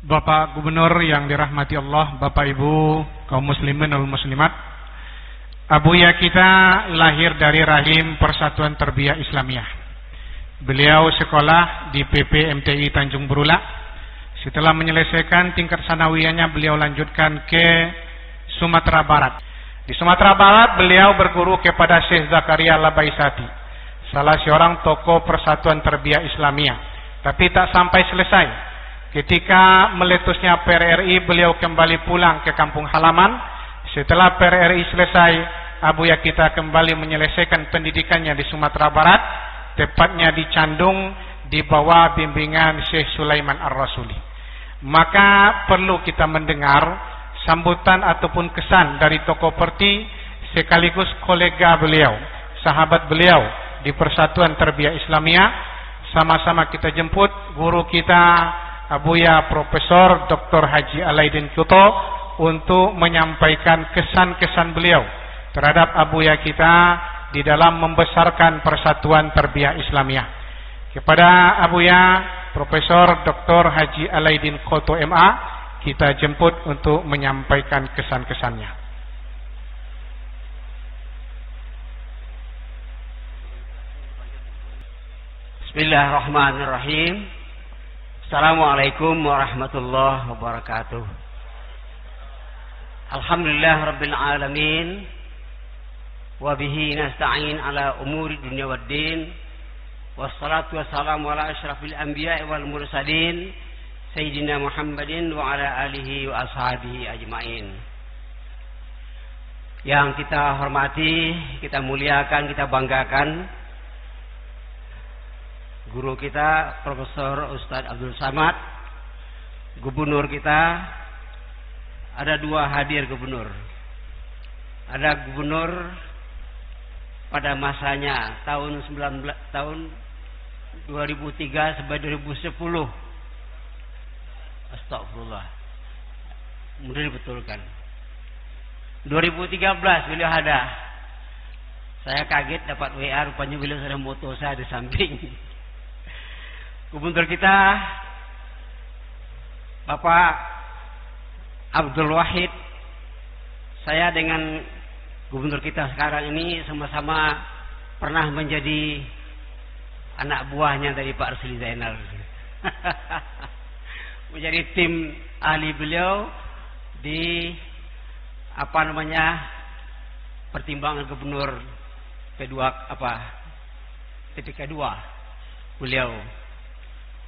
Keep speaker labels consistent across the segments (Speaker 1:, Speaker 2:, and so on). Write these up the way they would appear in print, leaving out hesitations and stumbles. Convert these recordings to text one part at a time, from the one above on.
Speaker 1: Bapak Gubernur yang dirahmati Allah, Bapak Ibu kaum muslimin dan muslimat, Abuya kita lahir dari rahim Persatuan Tarbiyah Islamiyah. Beliau sekolah di PPMTI Tanjung Berula. Setelah menyelesaikan tingkat sanawiyahnya, beliau lanjutkan ke Sumatera Barat. Di Sumatera Barat beliau berguru kepada Syekh Zakaria Labaisati, salah seorang tokoh Persatuan Tarbiyah Islamiyah. Tapi tak sampai selesai. Ketika meletusnya PRRI, beliau kembali pulang ke kampung halaman. Setelah PRRI selesai, Abuya kita kembali menyelesaikan pendidikannya di Sumatera Barat, tepatnya di Candung, di bawah bimbingan Syekh Sulaiman Ar-Rasuli. Maka perlu kita mendengar sambutan ataupun kesan dari tokoh perti sekaligus kolega beliau, sahabat beliau di Persatuan Tarbiyah Islamiyah. Sama-sama kita jemput guru kita Abuya Profesor Dr. Haji Alaidin Kuto untuk menyampaikan kesan-kesan beliau terhadap Abuya kita di dalam membesarkan Persatuan Tarbiyah Islamiyah. Kepada Abuya Profesor Dr. Haji Alaidin Kuto MA, kita jemput untuk menyampaikan kesan-kesannya.
Speaker 2: Bismillahirrahmanirrahim. Assalamualaikum warahmatullahi wabarakatuh. Alhamdulillah rabbil alamin, wa bihi nasta'in ala umuri dunya waddin, wassalatu wassalamu ala asyrafil anbiya'i wal mursalin sayyidina Muhammadin wa ala alihi wa ashabihi ajmain. Yang kita hormati, kita muliakan, kita banggakan guru kita Profesor Ustadz Abdul Samad, gubernur kita. Ada dua hadir gubernur. Ada gubernur pada masanya tahun 2003 sampai 2010. Astagfirullah. Mudah dibetulkan. 2013 beliau ada. Saya kaget dapat WA, rupanya beliau sudah moto saya di samping. Gubernur kita Bapak Abdul Wahid, saya dengan gubernur kita sekarang ini sama-sama pernah menjadi anak buahnya dari Pak Rusli Zainal. Menjadi tim ahli beliau di pertimbangan gubernur ketika kedua beliau.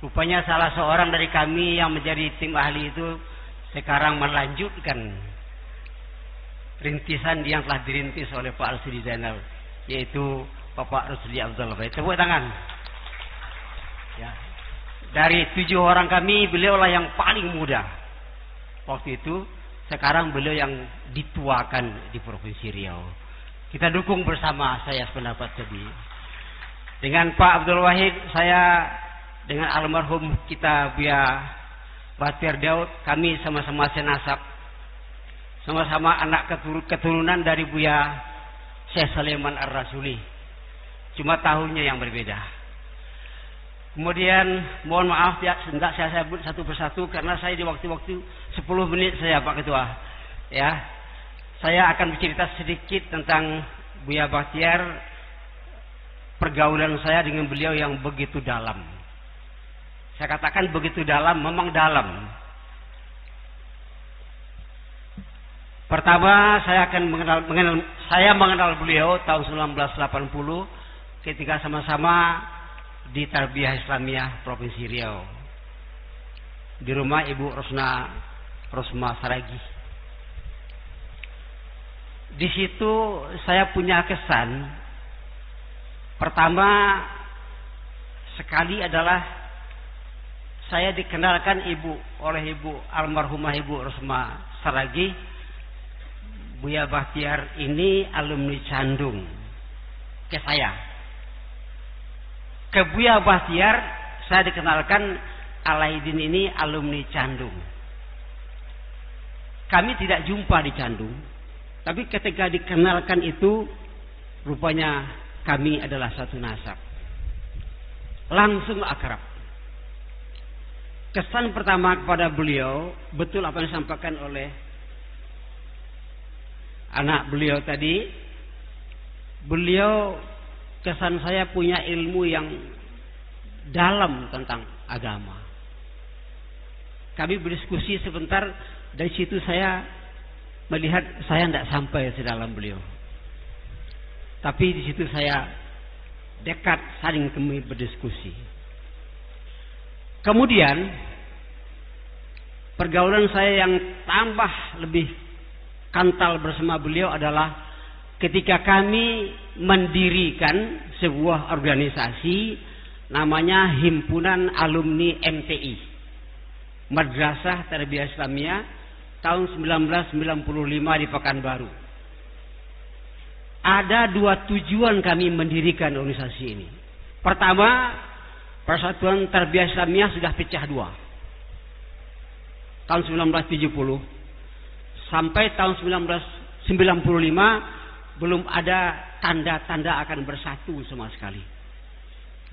Speaker 2: Rupanya salah seorang dari kami yang menjadi tim ahli itu sekarang melanjutkan rintisan yang telah dirintis oleh Pak Rusli Zainal, yaitu Bapak Rusli Abdul Wahid. Tepuk tangan. Ya. Dari 7 orang kami, beliaulah yang paling muda waktu itu. Sekarang beliau yang dituakan di Provinsi Riau. Kita dukung bersama, saya sependapat tadi. Dengan Pak Abdul Wahid, saya dengan almarhum kita Buya Bahtiar Daud, kami sama-sama senasab, sama-sama anak keturunan dari Buya Syekh Sulaiman Ar-Rasuli, cuma tahunnya yang berbeda. Kemudian mohon maaf ya, tidak saya sebut satu persatu karena saya di waktu-waktu 10 menit saya Pak Ketua. Ya, saya akan bercerita sedikit tentang Buya Bahtiar, pergaulan saya dengan beliau yang begitu dalam. Saya katakan begitu dalam, memang dalam. Pertama, saya akan mengenal beliau tahun 1980 ketika sama-sama di Tarbiyah Islamiyah Provinsi Riau, di rumah Ibu Rosma Saragi. Di situ saya punya kesan. Pertama sekali adalah saya dikenalkan oleh Ibu almarhumah Ibu Rosma Saragi. Buya Bahtiar ini alumni Candung ke saya. Ke Buya Bahtiar saya dikenalkan Alaidin ini alumni Candung. Kami tidak jumpa di Candung, tapi ketika dikenalkan itu rupanya kami adalah satu nasab. Langsung akrab. Kesan pertama kepada beliau, betul apa yang disampaikan oleh anak beliau tadi. Beliau, kesan saya punya ilmu yang dalam tentang agama. Kami berdiskusi sebentar, dari situ saya melihat saya tidak sampai sedalam beliau. Tapi di situ saya dekat, saling kami berdiskusi. Kemudian pergaulan saya yang tambah lebih kental bersama beliau adalah ketika kami mendirikan sebuah organisasi namanya Himpunan Alumni MTI, Madrasah Tarbiyah Islamiyah, tahun 1995 di Pekanbaru. Ada dua tujuan kami mendirikan organisasi ini. Pertama, Persatuan Tarbiyah Islamiyah sudah pecah dua. Tahun 1970 sampai tahun 1995 belum ada tanda-tanda akan bersatu sama sekali.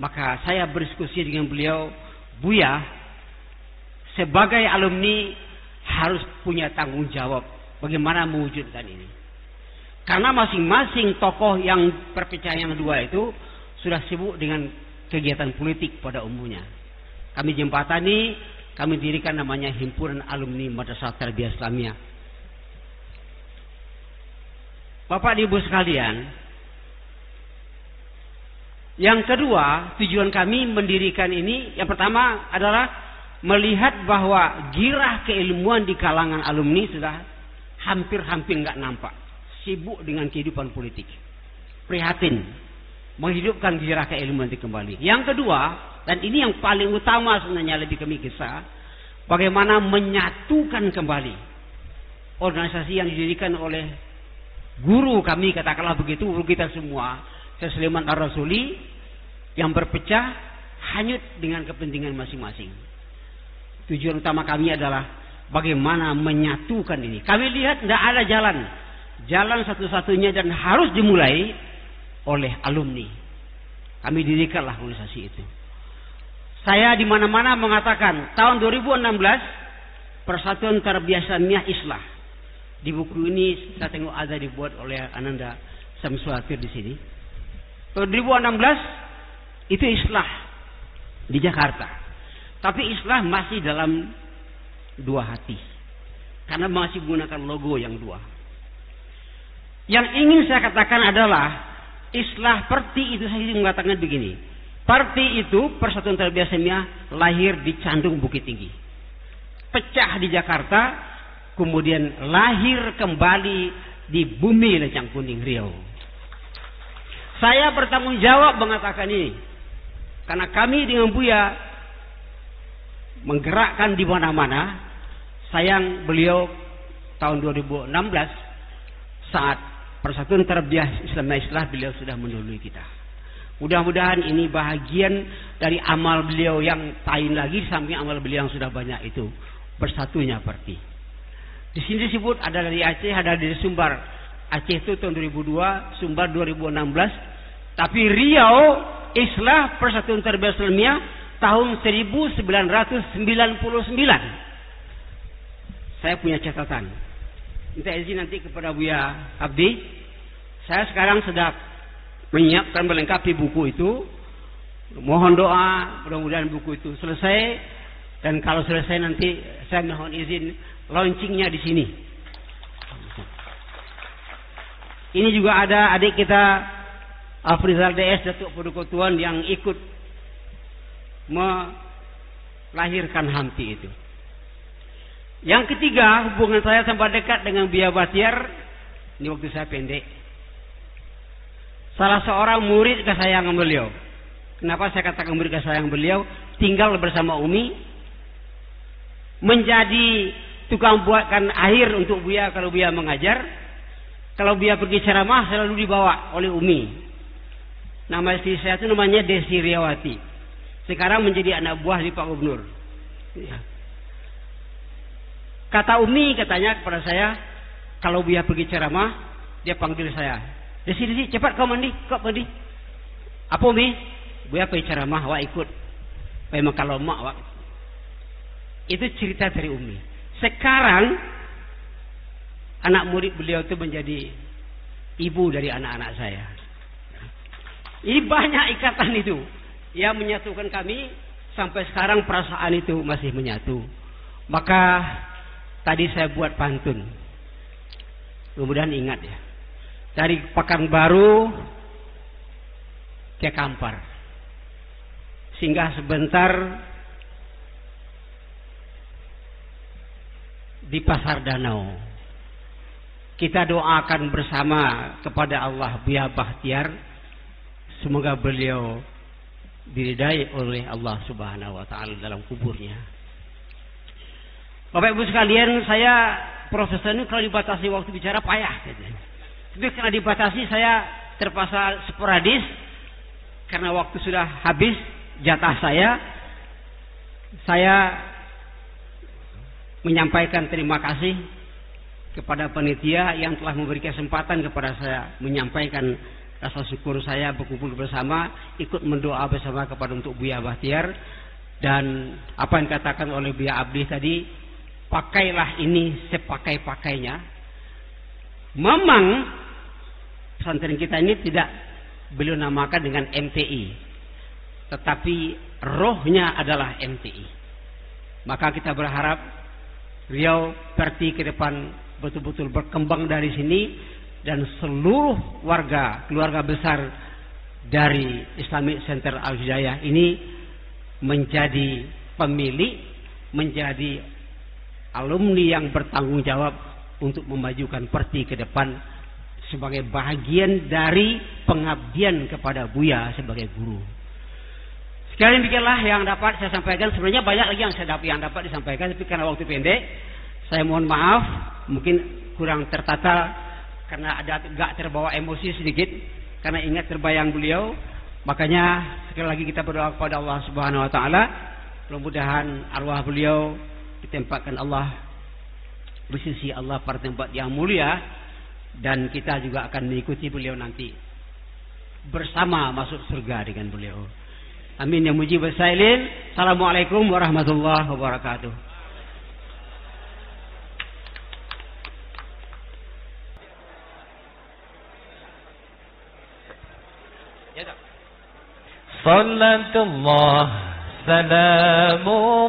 Speaker 2: Maka saya berdiskusi dengan beliau, Buya, sebagai alumni harus punya tanggung jawab bagaimana mewujudkan ini. Karena masing-masing tokoh yang perpecahan yang dua itu sudah sibuk dengan kegiatan politik pada umumnya. Kami jembatani, kami dirikan namanya Himpunan Alumni Madrasah Tarbiyah Islamiyah. Bapak Ibu sekalian, yang kedua, tujuan kami mendirikan ini, yang pertama adalah melihat bahwa girah keilmuan di kalangan alumni sudah hampir-hampir nggak nampak, sibuk dengan kehidupan politik. Prihatin, menghidupkan girah keilmuan itu kembali. Yang kedua, dan ini yang paling utama sebenarnya lebih kami kisah, bagaimana menyatukan kembali organisasi yang didirikan oleh guru kami, katakanlah begitu, guru kita semua, Syekh Sulaiman Ar-Rasuli, yang berpecah hanyut dengan kepentingan masing-masing. Tujuan utama kami adalah bagaimana menyatukan ini. Kami lihat tidak ada jalan satu-satunya dan harus dimulai oleh alumni. Kami dirikanlah organisasi itu. Saya di mana-mana mengatakan tahun 2016 Persatuan Tarbiyah Islamiyah Islah. Di buku ini saya tengok ada dibuat oleh Ananda Samsuatir di sini. 2016 itu Islah di Jakarta. Tapi Islah masih dalam dua hati. Karena masih menggunakan logo yang dua. Yang ingin saya katakan adalah Islah Perti itu saya ingin mengatakan begini. Perti itu Persatuan Tarbiyah Islamiyah lahir di Candung Bukit Tinggi. Pecah di Jakarta, kemudian lahir kembali di Bumi Lecang Kuning Riau. Saya bertanggung jawab mengatakan ini. Karena kami dengan Buya menggerakkan di mana-mana. Sayang beliau tahun 2016 saat Persatuan Tarbiyah Islamiyah Islah beliau sudah mendahului kita. Mudah-mudahan ini bahagian dari amal beliau yang lain lagi samping amal beliau yang sudah banyak itu. Bersatunya Perti. Di sini disebut ada dari Aceh, ada dari Sumbar. Aceh itu tahun 2002, Sumbar 2016. Tapi Riau Islah Persatuan Tarbiyah Islamiyah tahun 1999. Saya punya catatan. Minta izin nanti kepada Buya Abdi. Saya sekarang sedang menyiapkan melengkapi buku itu. Mohon doa mudah-mudahan buku itu selesai. Dan kalau selesai nanti saya mohon izin launchingnya di sini. Ini juga ada adik kita Afrizal DS Datuk Podokotuan yang ikut melahirkan Hamti itu. Yang ketiga, hubungan saya sampai dekat dengan Buya Batiar. Ini waktu saya pendek. Salah seorang murid kesayangan beliau. Kenapa saya katakan murid kesayangan beliau? Tinggal bersama Umi, menjadi tukang buatkan air untuk Buya kalau Buya mengajar. Kalau Buya pergi ceramah selalu dibawa oleh Umi. Nama istri saya itu namanya Desi Riawati. Sekarang menjadi anak buah di Pak Gubernur. Ya. Kata Umi katanya kepada saya, kalau Buya pergi ceramah, dia panggil saya. Desi, cepat kau mandi, Apa Umi? Buya pergi ceramah, awak ikut. Memang kalau mak awak. Itu cerita dari Umi. Sekarang anak murid beliau itu menjadi ibu dari anak-anak saya. Ini banyak ikatan itu yang menyatukan kami sampai sekarang, perasaan itu masih menyatu. Maka tadi saya buat pantun. Mudah-mudahan ingat ya. Dari Pekanbaru ke Kampar. Singgah sebentar di Pasar Danau. Kita doakan bersama kepada Allah Buya Bakhtiar, semoga beliau diridai oleh Allah Subhanahu wa taala dalam kuburnya. Bapak Ibu sekalian, saya profesor ini kalau dibatasi waktu bicara payah gitu. Tapi karena dibatasi saya terpaksa sporadis karena waktu sudah habis jatah saya menyampaikan terima kasih kepada panitia yang telah memberi kesempatan kepada saya menyampaikan rasa syukur saya, berkumpul bersama, ikut mendoa bersama kepada untuk Buya Bakhtiar. Dan apa yang dikatakan oleh Buya Abdi tadi, pakailah ini sepakai-pakainya. Memang pesantren kita ini tidak beliau namakan dengan MTI, tetapi rohnya adalah MTI. Maka kita berharap Riau Perti ke depan betul-betul berkembang dari sini, dan seluruh keluarga besar dari Islamic Center Al Hidayah ini menjadi pemilik, menjadi alumni yang bertanggung jawab untuk memajukan Perti ke depan sebagai bahagian dari pengabdian kepada Buya sebagai guru. Sekali demikianlah yang dapat saya sampaikan. Sebenarnya banyak lagi yang dapat disampaikan, tapi karena waktu pendek, saya mohon maaf, mungkin kurang tertata karena ada agak terbawa emosi sedikit karena ingat terbayang beliau. Makanya sekali lagi kita berdoa kepada Allah Subhanahu wa taala, mudah-mudahan arwah beliau ditempatkan Allah di sisi Allah pada tempat yang mulia, dan kita juga akan mengikuti beliau nanti bersama masuk surga dengan beliau. Amin ya mujib as-sailin. Assalamualaikum warahmatullahi wabarakatuh.
Speaker 3: Sallallahu salamullah